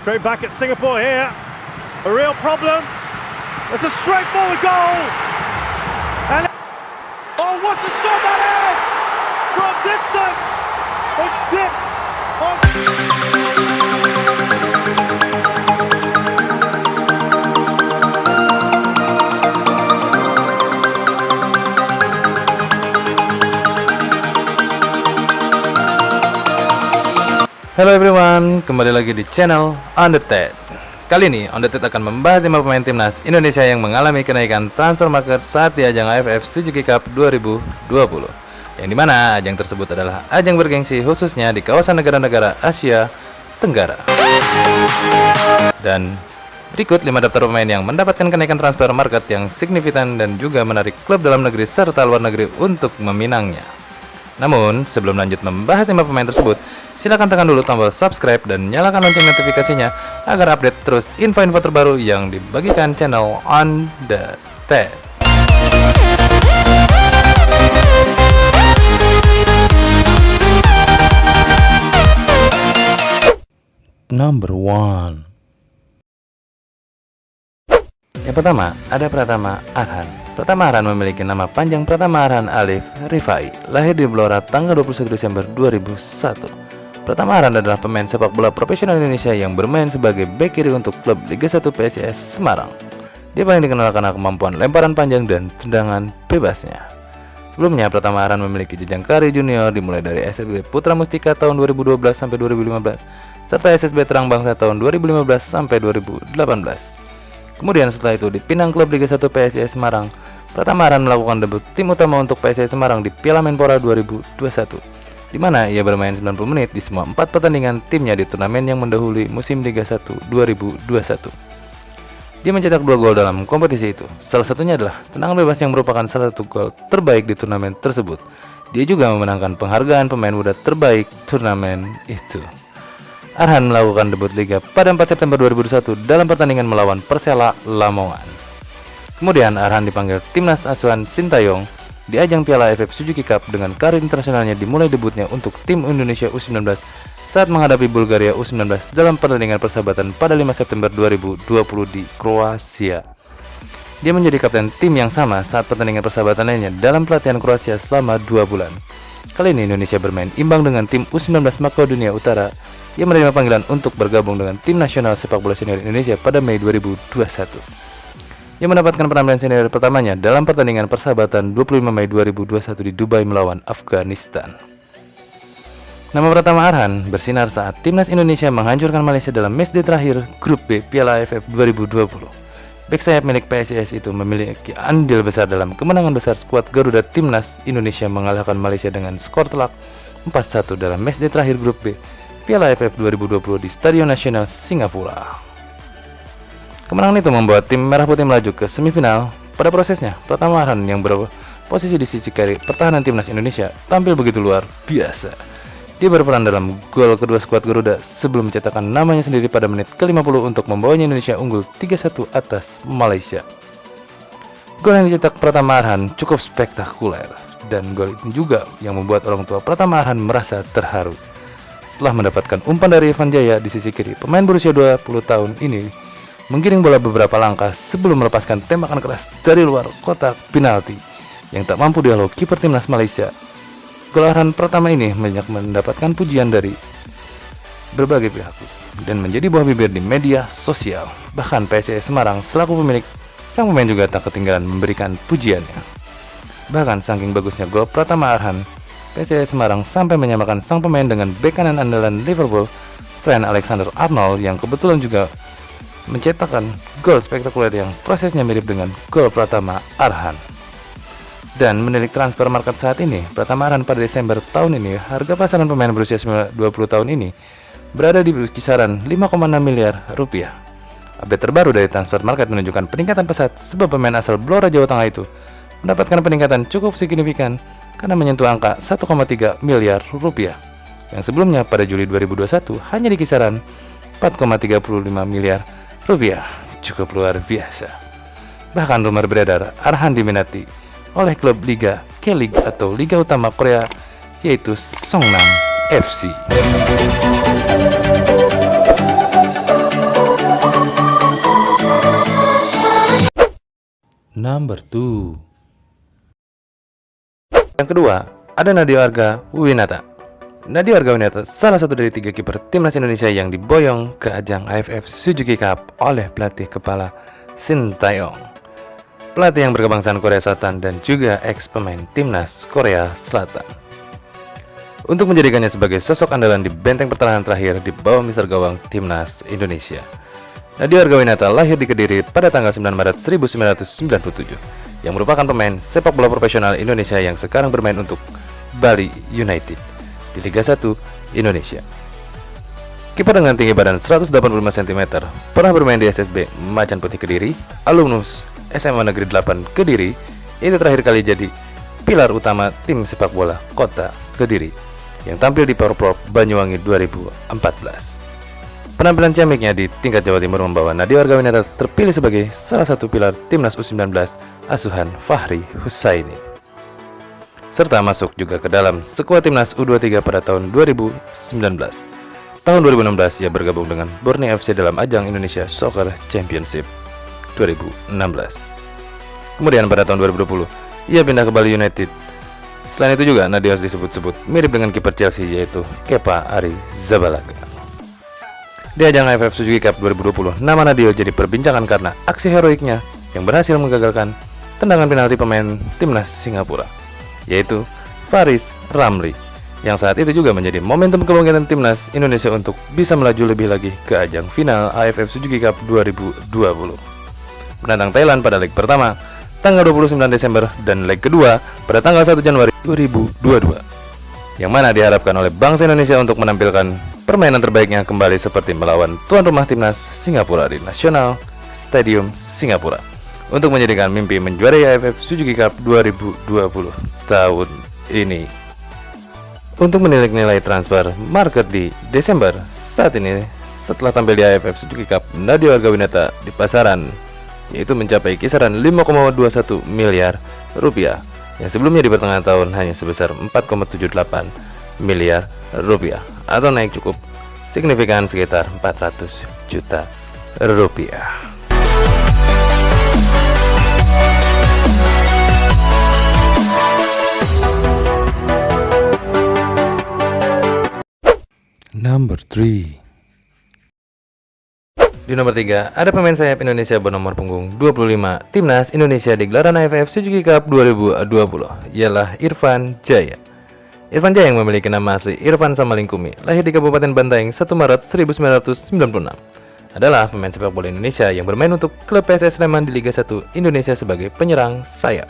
Straight back at Singapore here. A real problem. It's a straightforward goal. And oh, what a shot that is! From distance, it dipped on. Halo everyone, kembali lagi di channel Undead. Kali ini Undead akan membahas 5 pemain timnas Indonesia yang mengalami kenaikan transfer market saat di ajang AFF Suzuki Cup 2020. Yang dimana ajang tersebut adalah ajang bergengsi khususnya di kawasan negara-negara Asia Tenggara. Dan berikut 5 daftar pemain yang mendapatkan kenaikan transfer market yang signifikan dan juga menarik klub dalam negeri serta luar negeri untuk meminangnya. Namun, sebelum lanjut membahas 5 pemain tersebut, silakan tekan dulu tombol subscribe dan nyalakan lonceng notifikasinya agar update terus info-info terbaru yang dibagikan channel Undead. Number 1. Yang pertama, ada Pratama Arhan. Pratama Arhan memiliki nama panjang Pratama Arhan Alif Rifai, lahir di Blora tanggal 21 Desember 2001. Pratama Arhan adalah pemain sepak bola profesional Indonesia yang bermain sebagai bek kiri untuk klub Liga 1 PSIS Semarang. Dia paling dikenal karena kemampuan lemparan panjang dan tendangan bebasnya. Sebelumnya, Pratama Arhan memiliki jenjang karir junior dimulai dari SSB Putra Mustika tahun 2012 sampai 2015, serta SSB Terang Bangsa tahun 2015 sampai 2018. Kemudian setelah itu dipinang klub Liga 1 PSIS Semarang, Pratama Arhan melakukan debut tim utama untuk PSIS Semarang di Piala Menpora 2021. Di mana ia bermain 90 menit di semua 4 pertandingan timnya di turnamen yang mendahului musim Liga 1 2021. Dia mencetak 2 gol dalam kompetisi itu. Salah satunya adalah tendangan bebas yang merupakan salah satu gol terbaik di turnamen tersebut. Dia juga memenangkan penghargaan pemain muda terbaik turnamen itu. Arhan melakukan debut Liga pada 4 September 2021 dalam pertandingan melawan Persela Lamongan. Kemudian Arhan dipanggil timnas asuhan Sintayong di ajang Piala AFF Suzuki Cup dengan karir internasionalnya dimulai debutnya untuk tim Indonesia U19 saat menghadapi Bulgaria U19 dalam pertandingan persahabatan pada 5 September 2020 di Kroasia. Dia menjadi kapten tim yang sama saat pertandingan persahabatan lainnya dalam pelatihan Kroasia selama 2 bulan. Kali ini Indonesia bermain imbang dengan tim U19 Makedonia Utara. Ia menerima panggilan untuk bergabung dengan tim nasional sepak bola senior Indonesia pada Mei 2021. Ia mendapatkan penampilan senior pertamanya dalam pertandingan persahabatan 25 Mei 2021 di Dubai melawan Afghanistan. Nama Pratama Arhan bersinar saat timnas Indonesia menghancurkan Malaysia dalam matchday terakhir Grup B Piala AFF 2020. Bek sayap milik PSIS itu memiliki andil besar dalam kemenangan besar skuad Garuda timnas Indonesia mengalahkan Malaysia dengan skor telak 4-1 dalam matchday terakhir Grup B Piala AFF 2020 di Stadion Nasional Singapura. Kemenangan itu membuat tim Merah Putih melaju ke semifinal. Pada prosesnya, Pratama Arhan yang berposisi di sisi kiri pertahanan timnas Indonesia tampil begitu luar biasa. Dia berperan dalam gol kedua skuad Garuda sebelum mencetakkan namanya sendiri pada menit ke-50 untuk membawanya Indonesia unggul 3-1 atas Malaysia. Gol yang dicetak Pratama Arhan cukup spektakuler, dan gol itu juga yang membuat orang tua Pratama Arhan merasa terharu. Setelah mendapatkan umpan dari Ivan Jaya di sisi kiri, pemain berusia 20 tahun ini menggiring bola beberapa langkah sebelum melepaskan tembakan keras dari luar kotak penalti yang tak mampu dihalau kiper timnas Malaysia. Gol Arhan pertama ini banyak mendapatkan pujian dari berbagai pihak dan menjadi buah bibir di media sosial. Bahkan PSIS Semarang selaku pemilik sang pemain juga tak ketinggalan memberikan pujiannya. Bahkan saking bagusnya gol Pratama Arhan, PSIS Semarang sampai menyamakan sang pemain dengan bek kanan andalan Liverpool, Trent Alexander-Arnold, yang kebetulan juga mencetakkan gol spektakuler yang prosesnya mirip dengan gol Pratama Arhan. Dan menilik transfer market saat ini, Pratama Arhan pada Desember tahun ini, harga pasaran pemain berusia 20 tahun ini berada di kisaran 5,6 miliar rupiah. Update terbaru dari transfer market menunjukkan peningkatan pesat sebab pemain asal Blora Jawa Tengah itu mendapatkan peningkatan cukup signifikan karena menyentuh angka 1,3 miliar rupiah yang sebelumnya pada Juli 2021 hanya di kisaran 4,35 miliar rupiah. Cukup luar biasa. Bahkan rumor beredar Arhan diminati oleh klub Liga K-League atau Liga Utama Korea, yaitu Songnam FC. Number 2. Yang kedua, ada Nadeo Arga Winata. Nadeo Arga Winata salah satu dari 3 kiper timnas Indonesia yang diboyong ke ajang AFF Suzuki Cup oleh pelatih kepala Shin Tae-yong, pelatih yang berkebangsaan Korea Selatan dan juga ex pemain timnas Korea Selatan. Untuk menjadikannya sebagai sosok andalan di benteng pertahanan terakhir di bawah mister gawang timnas Indonesia, Nadeo Arga Winata lahir di Kediri pada tanggal 9 Maret 1997 yang merupakan pemain sepak bola profesional Indonesia yang sekarang bermain untuk Bali United di Liga 1 Indonesia. Kiper dengan tinggi badan 185 cm, pernah bermain di SSB Macan Putih Kediri, alumnus SMA Negeri 8 Kediri, itu terakhir kali jadi pilar utama tim sepak bola Kota Kediri yang tampil di Porprov Banyuwangi 2014. Penampilan ciamiknya di tingkat Jawa Timur membawa Nadeo Arga Winata terpilih sebagai salah satu pilar timnas U19 asuhan Fahri Husaini, serta masuk juga ke dalam skuad timnas U23 pada tahun 2019. Tahun 2016 ia bergabung dengan Borneo FC dalam ajang Indonesia Soccer Championship 2016. Kemudian pada tahun 2020 ia pindah ke Bali United. Selain itu juga Nadeo disebut-sebut mirip dengan kiper Chelsea yaitu Kepa Arrizabalaga. Di ajang AFF Suzuki Cup 2020, nama Nadeo jadi perbincangan karena aksi heroiknya yang berhasil menggagalkan tendangan penalti pemain timnas Singapura, yaitu Faris Ramli, yang saat itu juga menjadi momentum kebangkitan timnas Indonesia untuk bisa melaju lebih lagi ke ajang final AFF Suzuki Cup 2020. Menantang Thailand pada leg pertama tanggal 29 Desember dan leg kedua pada tanggal 1 Januari 2022, yang mana diharapkan oleh bangsa Indonesia untuk menampilkan permainan terbaiknya kembali seperti melawan tuan rumah timnas Singapura di National Stadium Singapura untuk menjadikan mimpi menjuarai AFF Suzuki Cup 2020 tahun ini. Untuk menilik nilai transfer market di Desember saat ini setelah tampil di AFF Suzuki Cup, Nadeo Arga Winata di pasaran yaitu mencapai kisaran 5,21 miliar rupiah yang sebelumnya di pertengahan tahun hanya sebesar 4,78 miliar rupiah atau naik cukup signifikan sekitar 400 juta rupiah. Number 3. Di nomor 3, ada pemain sayap Indonesia bernomor punggung 25 Timnas Indonesia di gelaran AFF Suzuki Cup 2020, ialah Irfan Jaya. Irfan Jaya yang memiliki nama asli Irfan Samalingkumi, lahir di Kabupaten Bantaeng 1 Maret 1996, adalah pemain sepak bola Indonesia yang bermain untuk klub PSS Sleman di Liga 1 Indonesia sebagai penyerang sayap.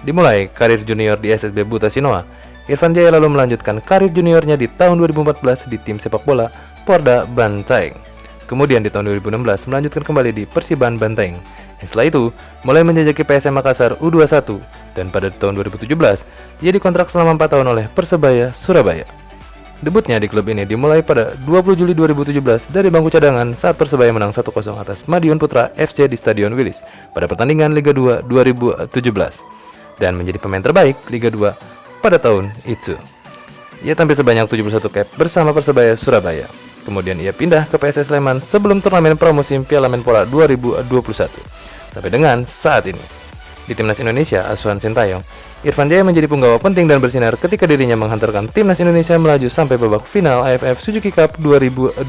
Dimulai karir junior di SSB Buta Sinoa, Irfan Jaya lalu melanjutkan karir juniornya di tahun 2014 di tim sepak bola Porda Bantaeng. Kemudian di tahun 2016 melanjutkan kembali di Persiban Bantaeng. Setelah itu mulai menjajaki PSM Makassar U21 dan pada tahun 2017 ia dikontrak selama 4 tahun oleh Persebaya Surabaya. Debutnya di klub ini dimulai pada 20 Juli 2017 dari bangku cadangan saat Persebaya menang 1-0 atas Madiun Putra FC di Stadion Wilis pada pertandingan Liga 2 2017 dan menjadi pemain terbaik Liga 2 pada tahun itu. Ia tampil sebanyak 71 cap bersama Persebaya Surabaya. Kemudian ia pindah ke PSS Sleman sebelum turnamen pramusim Piala Menpora 2021. Sampai dengan saat ini, di Timnas Indonesia asuhan Shin Tae-yong, Irfan Jaya menjadi punggawa penting dan bersinar ketika dirinya menghantarkan Timnas Indonesia melaju sampai babak final AFF Suzuki Cup 2020,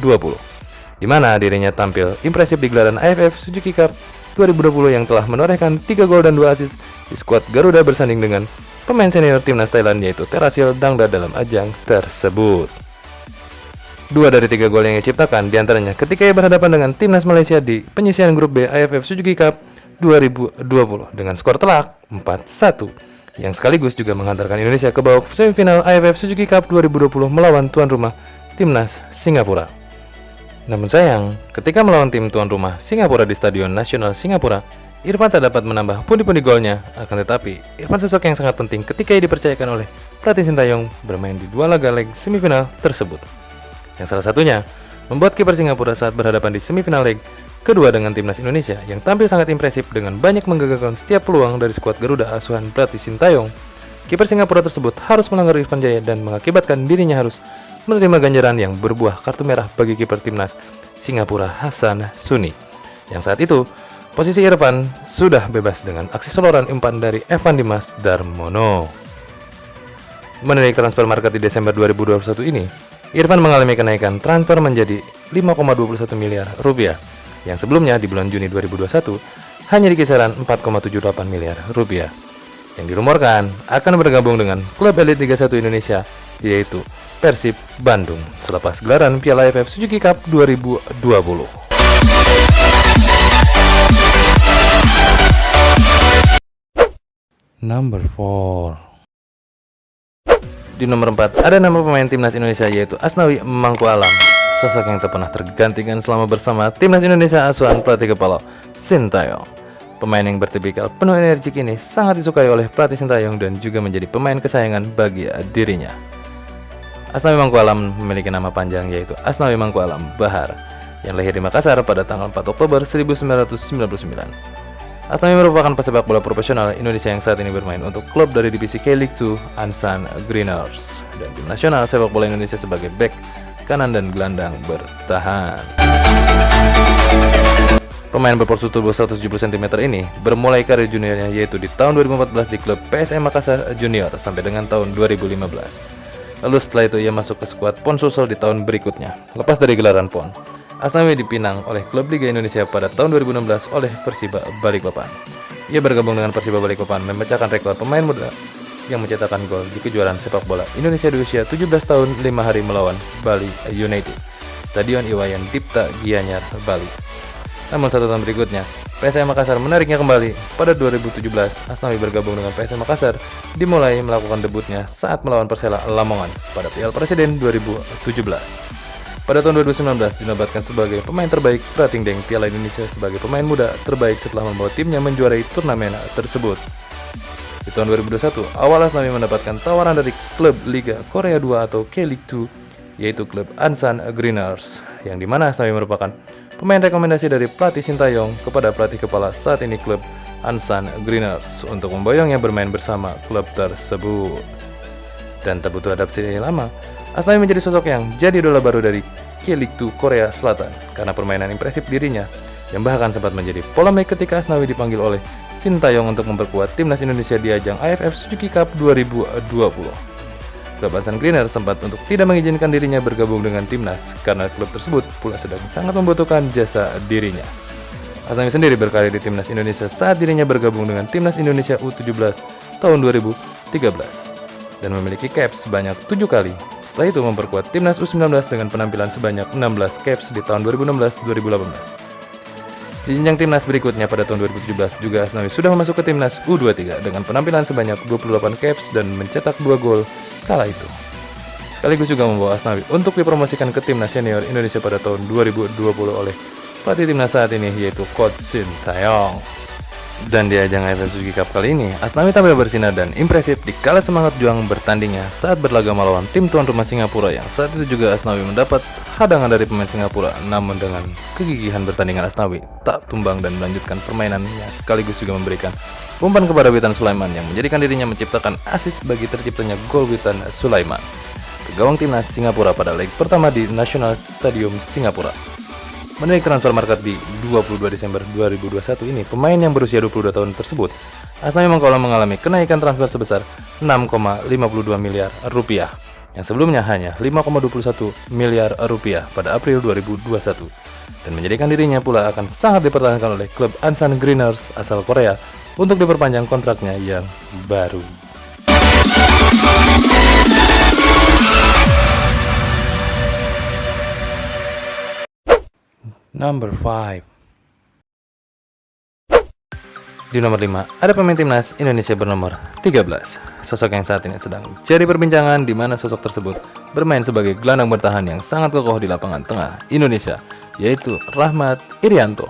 di mana dirinya tampil impresif di gelaran AFF Suzuki Cup 2020 yang telah menorehkan 3 gol dan 2 assist di skuad Garuda bersanding dengan pemain senior Timnas Thailand yaitu Terasil Dangda dalam ajang tersebut. 2 dari 3 gol yang ia ciptakan diantaranya ketika ia berhadapan dengan Timnas Malaysia di penyisian grup B AFF Suzuki Cup 2020 dengan skor telak 4-1 yang sekaligus juga menghantarkan Indonesia ke babak semifinal AFF Suzuki Cup 2020 melawan tuan rumah Timnas Singapura. Namun sayang, ketika melawan tim tuan rumah Singapura di Stadion Nasional Singapura, Irfan tak dapat menambah pundi-pundi golnya. Akan tetapi, Irfan sosok yang sangat penting ketika ia dipercayakan oleh pelatih Shin Tae-yong bermain di 2 laga leg semifinal tersebut. Yang salah satunya membuat kiper Singapura saat berhadapan di semifinal leg kedua dengan Timnas Indonesia yang tampil sangat impresif dengan banyak menggagalkan setiap peluang dari skuad Garuda asuhan pelatih Shin Tae-yong. Kiper Singapura tersebut harus melanggar Irfan Jaya dan mengakibatkan dirinya harus menerima ganjaran yang berbuah kartu merah bagi kiper Timnas Singapura Hassan Suni, yang saat itu Posisi Irfan sudah bebas dengan aksi soloran umpan dari Evan Dimas Darmono. Menilik transfer market di Desember 2021 ini, Irfan mengalami kenaikan transfer menjadi 5,21 miliar rupiah, yang sebelumnya di bulan Juni 2021 hanya di kisaran 4,78 miliar rupiah, yang dirumorkan akan bergabung dengan klub elit Liga 1 Indonesia, yaitu Persib Bandung, selepas gelaran Piala AFF Suzuki Cup 2020. Number 4. Di nomor 4 ada nama pemain timnas Indonesia, yaitu Asnawi Mangku Alam, sosok yang tak pernah tergantikan selama bersama timnas Indonesia asuhan pelatih kepala Sintayong. Pemain yang bertipikal penuh energik ini sangat disukai oleh pelatih Sintayong dan juga menjadi pemain kesayangan bagi dirinya. Asnawi Mangku Alam memiliki nama panjang, yaitu Asnawi Mangku Alam Bahar, yang lahir di Makassar pada tanggal 4 Oktober 1999. Asnawi merupakan pesepak bola profesional Indonesia yang saat ini bermain untuk klub dari divisi K-League 2 Ansan Greeners dan tim nasional sepak bola Indonesia sebagai bek kanan dan gelandang bertahan. Pemain berpostur tubuh 170 cm ini bermulai karir juniornya yaitu di tahun 2014 di klub PSM Makassar Junior sampai dengan tahun 2015. Lalu setelah itu ia masuk ke skuad PON Sulsel di tahun berikutnya. Lepas dari gelaran PON, Asnawi dipinang oleh klub Liga Indonesia pada tahun 2016 oleh Persiba Balikpapan. Ia bergabung dengan Persiba Balikpapan memecahkan rekor pemain muda yang mencetakkan gol di kejuaraan sepak bola Indonesia di usia 17 tahun 5 hari melawan Bali United, Stadion Iwayan Dipta Gianyar, Bali. Namun satu tahun berikutnya, PSM Makassar menariknya kembali. Pada 2017, Asnawi bergabung dengan PSM Makassar, dimulai melakukan debutnya saat melawan Persela Lamongan pada Piala Presiden 2017. Pada tahun 2019 dinobatkan sebagai pemain terbaik Prating Deng Piala Indonesia sebagai pemain muda terbaik setelah membawa timnya menjuarai turnamen tersebut. Di tahun 2021, awal Asnawi mendapatkan tawaran dari klub Liga Korea 2 atau K-League 2, yaitu klub Ansan Greeners, yang dimana Asnawi merupakan pemain rekomendasi dari pelatih Sintayong kepada pelatih kepala saat ini klub Ansan Greeners untuk memboyongnya bermain bersama klub tersebut. Dan tak butuh adaptasi lama, Asnawi menjadi sosok yang jadi idola baru dari K-League 2 Korea Selatan karena permainan impresif dirinya, yang bahkan sempat menjadi polemik ketika Asnawi dipanggil oleh Sintayong untuk memperkuat timnas Indonesia di ajang AFF Suzuki Cup 2020. Klub Ansan Greener sempat untuk tidak mengizinkan dirinya bergabung dengan timnas karena klub tersebut pula sedang sangat membutuhkan jasa dirinya. Asnawi sendiri berkarir di timnas Indonesia saat dirinya bergabung dengan timnas Indonesia U17 tahun 2013 dan memiliki caps sebanyak 7 kali. Setelah itu memperkuat timnas U19 dengan penampilan sebanyak 16 caps di tahun 2016-2018. Di jenjang timnas berikutnya pada tahun 2017 juga Asnawi sudah masuk ke timnas U23 dengan penampilan sebanyak 28 caps dan mencetak 2 gol kala itu. Sekaligus juga membawa Asnawi untuk dipromosikan ke timnas senior Indonesia pada tahun 2020 oleh pelatih timnas saat ini, yaitu Coach Sintayong. Dan di ajang AFF Suzuki Cup kali ini, Asnawi tampil bersinar dan impresif di kala semangat juang bertandingnya saat berlaga melawan tim tuan rumah Singapura, yang saat itu juga Asnawi mendapat hadangan dari pemain Singapura. Namun dengan kegigihan bertandingan, Asnawi tak tumbang dan melanjutkan permainannya sekaligus juga memberikan umpan kepada Witan Sulaiman yang menjadikan dirinya menciptakan assist bagi terciptanya gol Witan Sulaiman ke gawang timnas Singapura pada leg pertama di National Stadium Singapura. Menilik transfer market di 22 Desember 2021 ini, pemain yang berusia 22 tahun tersebut, Asnawi Mangku Alam mengalami kenaikan transfer sebesar 6,52 miliar rupiah, yang sebelumnya hanya 5,21 miliar rupiah pada April 2021, dan menjadikan dirinya pula akan sangat dipertahankan oleh klub Ansan Greeners asal Korea untuk diperpanjang kontraknya yang baru. Number 5. Di nomor 5 ada pemain timnas Indonesia bernomor 13. Sosok yang saat ini sedang jadi perbincangan, di mana sosok tersebut bermain sebagai gelandang bertahan yang sangat kokoh di lapangan tengah Indonesia, yaitu Rahmat Irianto.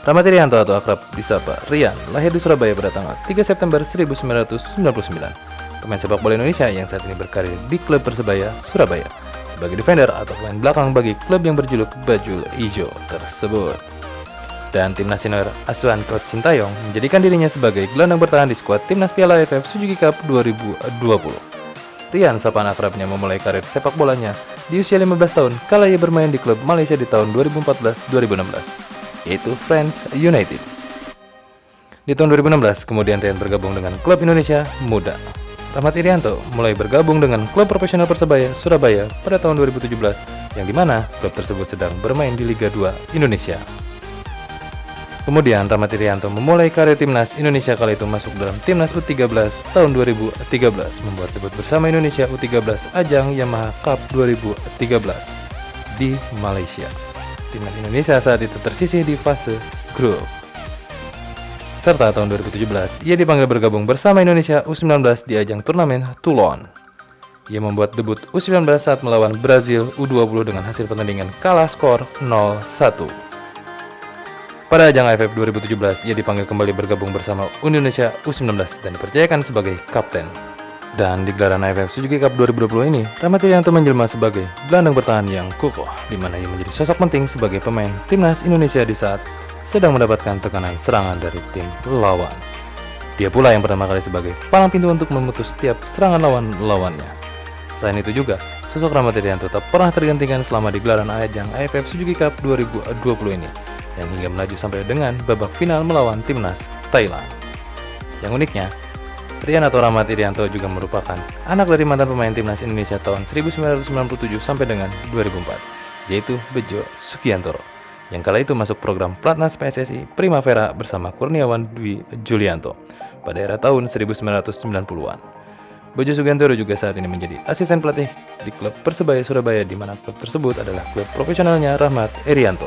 Rahmat Irianto atau akrab disapa Rian lahir di Surabaya pada tanggal 3 September 1999. Pemain sepak bola Indonesia yang saat ini berkarir di klub Persebaya Surabaya sebagai defender atau pemain belakang bagi klub yang berjuluk Bajul Ijo tersebut. Dan timnas senior asuhan Coach Sintayong menjadikan dirinya sebagai gelandang bertahan di skuad timnas Piala AFF Suzuki Cup 2020. Rian, sapaan akrabnya, memulai karir sepak bolanya di usia 15 tahun kala ia bermain di klub Malaysia di tahun 2014-2016. yaitu Friends United. Di tahun 2016, kemudian Rian bergabung dengan klub Indonesia Muda. Rahmat Irianto mulai bergabung dengan klub profesional Persebaya Surabaya pada tahun 2017, yang dimana klub tersebut sedang bermain di Liga 2 Indonesia. Kemudian Rahmat Irianto memulai karir timnas Indonesia kala itu masuk dalam timnas U13 tahun 2013, membuat debut bersama Indonesia U13 ajang Yamaha Cup 2013 di Malaysia. Timnas Indonesia saat itu tersisih di fase grup. Serta tahun 2017, ia dipanggil bergabung bersama Indonesia U19 di ajang turnamen Toulon. Ia membuat debut U19 saat melawan Brazil U20 dengan hasil pertandingan kalah skor 0-1. Pada ajang AFF 2017, ia dipanggil kembali bergabung bersama Indonesia U19 dan dipercayakan sebagai kapten. Dan di gelaran AFF Suzuki Cup 2020 ini, Rahmat Irianto menjelma sebagai gelandang bertahan yang kokoh, di mana ia menjadi sosok penting sebagai pemain timnas Indonesia di saat sedang mendapatkan tekanan serangan dari tim lawan. Dia pula yang pertama kali sebagai palang pintu untuk memutus setiap serangan lawan-lawannya. Selain itu juga, sosok Rahmat Irianto tak pernah tergantikan selama di gelaran ajang AFF Suzuki Cup 2020 ini, yang hingga melaju sampai dengan babak final melawan timnas Thailand. Yang uniknya, Rian atau Rahmat Irianto juga merupakan anak dari mantan pemain timnas Indonesia tahun 1997 sampai dengan 2004, yaitu Bejo Sugiantoro, yang kala itu masuk program Platnas PSSI Primavera bersama Kurniawan Dwi Julianto pada era tahun 1990-an. Bejo Sugiantoro juga saat ini menjadi asisten pelatih di klub Persebaya Surabaya, di mana klub tersebut adalah klub profesionalnya Rahmat Irianto.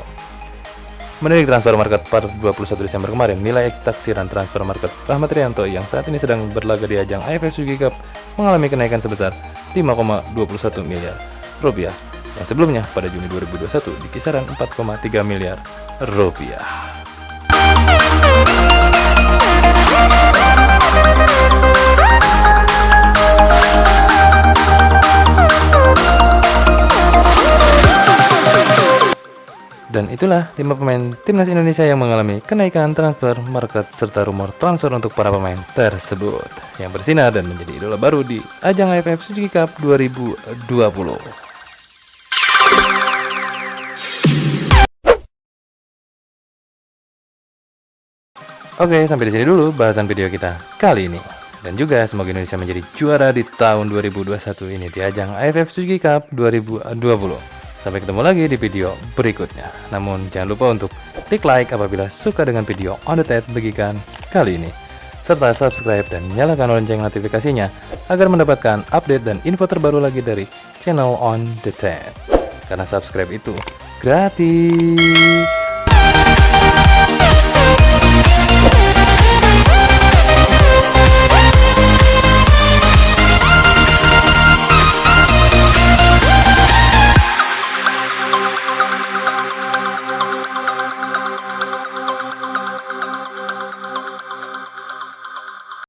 Menilik transfer market per 21 Desember kemarin, nilai taksiran transfer market Rahmat Irianto yang saat ini sedang berlaga di ajang AFF Suzuki Cup mengalami kenaikan sebesar 5,21 miliar rupiah, yang sebelumnya pada Juni 2021 di kisaran 4,3 miliar rupiah. Dan itulah 5 pemain timnas Indonesia yang mengalami kenaikan transfer market serta rumor transfer untuk para pemain tersebut yang bersinar dan menjadi idola baru di ajang AFF Suzuki Cup 2020. Oke, sampai di sini dulu bahasan video kita kali ini. Dan juga semoga Indonesia menjadi juara di tahun 2021 ini di ajang AFF Suzuki Cup 2020. Sampai ketemu lagi di video berikutnya. Namun jangan lupa untuk klik like apabila suka dengan video On The TED bagikan kali ini, serta subscribe dan nyalakan lonceng notifikasinya agar mendapatkan update dan info terbaru lagi dari channel On The TED. Karena subscribe itu gratis.